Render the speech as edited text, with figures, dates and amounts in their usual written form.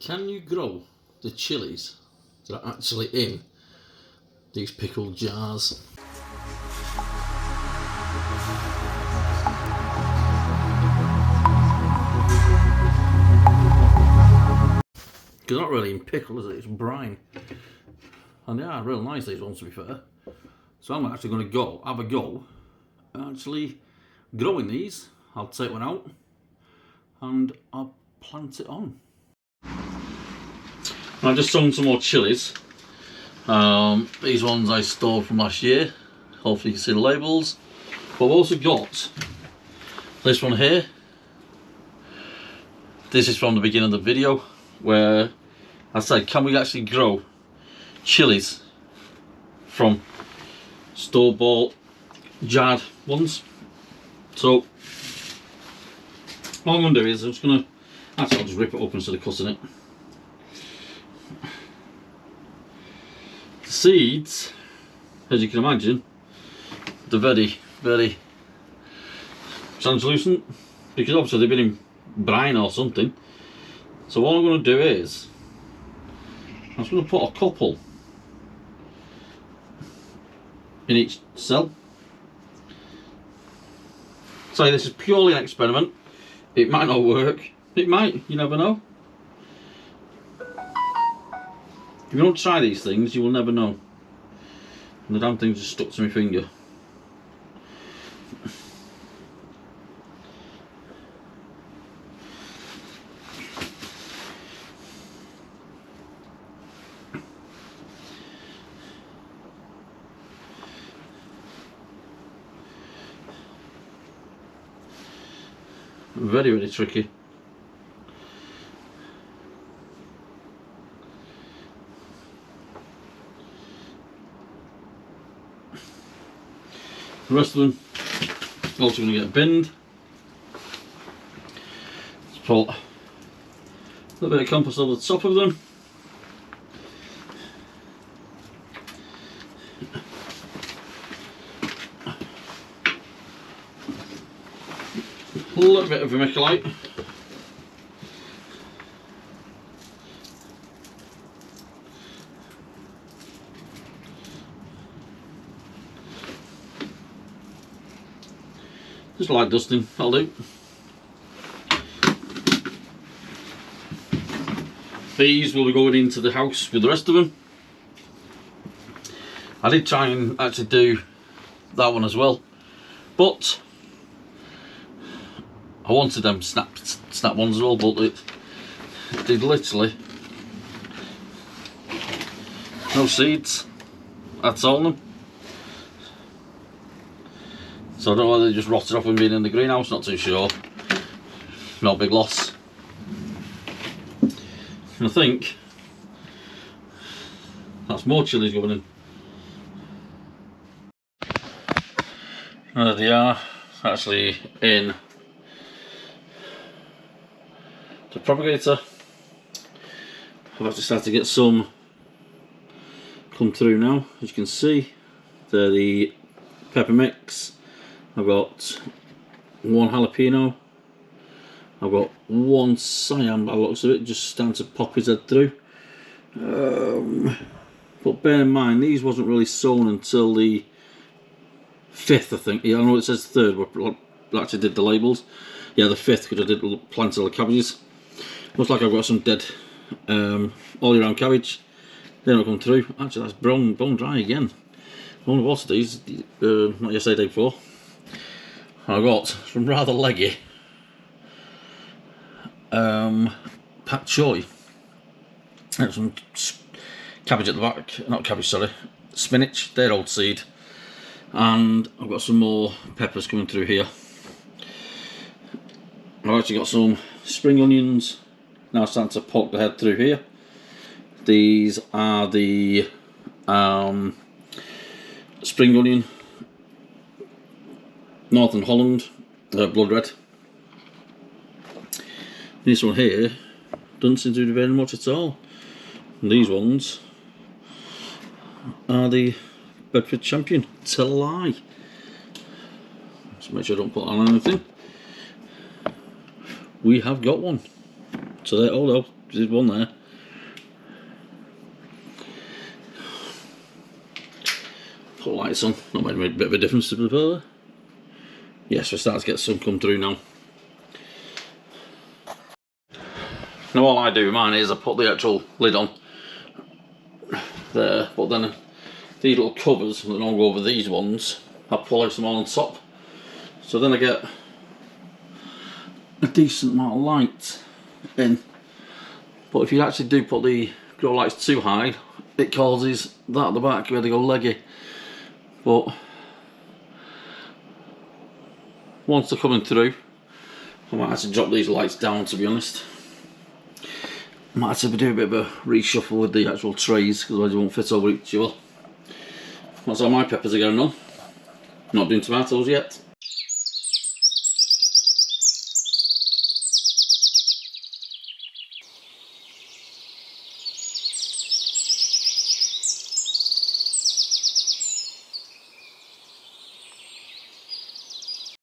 Can you grow the chilies that are actually in these pickled jars? They're not really in pickle, is it? It's brine. And they are real nice, these ones, to be fair. So I'm actually going to have a go actually growing these. I'll take one out and I'll plant it on. I've just sown some more chilies. These ones I stored from last year. Hopefully you can see the labels. But I've also got this one here. This is from the beginning of the video where I said, can we actually grow chilies from store-bought jarred ones? So all I'm going to do is I'll just rip it up instead of cutting it. The seeds, as you can imagine, they're very, very translucent because obviously they've been in brine or something. So what I'm going to do is I'm just going to put a couple in each cell. So this is purely an experiment. It might not work. It might. You never know. If you don't try these things, you will never know. And the damn thing just stuck to my finger. Very, very tricky. The rest of them also going to get binned. Let's put a little bit of compost over the top of them. A little bit of vermiculite. Just light dusting, that'll do. These will be going into the house with the rest of them. I did try and actually do that one as well, but I wanted them snap ones as well, but it did literally no seeds at all in them. So I don't know whether they just rotted off when being in the greenhouse, not too sure. Not a big loss. And I think that's more chilies going in. And there they are, actually in the propagator. I've actually started to get some come through now, as you can see. They're the pepper mix. I've got one jalapeno. I've got one cyan by the looks of it, just starting to pop his head through. But bear in mind, these wasn't really sown until the 5th, I think. Yeah, I know it says 3rd, but I actually did the labels. Yeah, the 5th, because I did plant all the cabbages. Looks like I've got some dead all year round cabbage. They're not come through. Actually, that's bone dry again. One of what these, not yesterday, day before. I got some rather leggy pak choy. There's some cabbage at the back, not cabbage, sorry, spinach, they're old seed. And I've got some more peppers coming through here. I've actually got some spring onions now starting to poke the head through here. These are the spring onion, Northern Holland, blood red. This one here doesn't seem to do very much at all. And these ones are the Bedford Champion, to lie. Just make sure I don't put on anything. We have got one. So there, oh no, There's one there. Put lights on. That might make a bit of a difference to the fella. Yes, we're starting to get some come through now. Now all I do with mine is I put the actual lid on there, but then these little covers that all go over these ones, I polish them all on top. So then I get a decent amount of light in. But if you actually do put the grow lights too high, it causes that at the back where they go leggy. But once they're coming through, I might actually drop these lights down, to be honest. I might actually do a bit of a reshuffle with the actual trays, because otherwise they won't fit over each other. That's how my peppers are going on. Not doing tomatoes yet.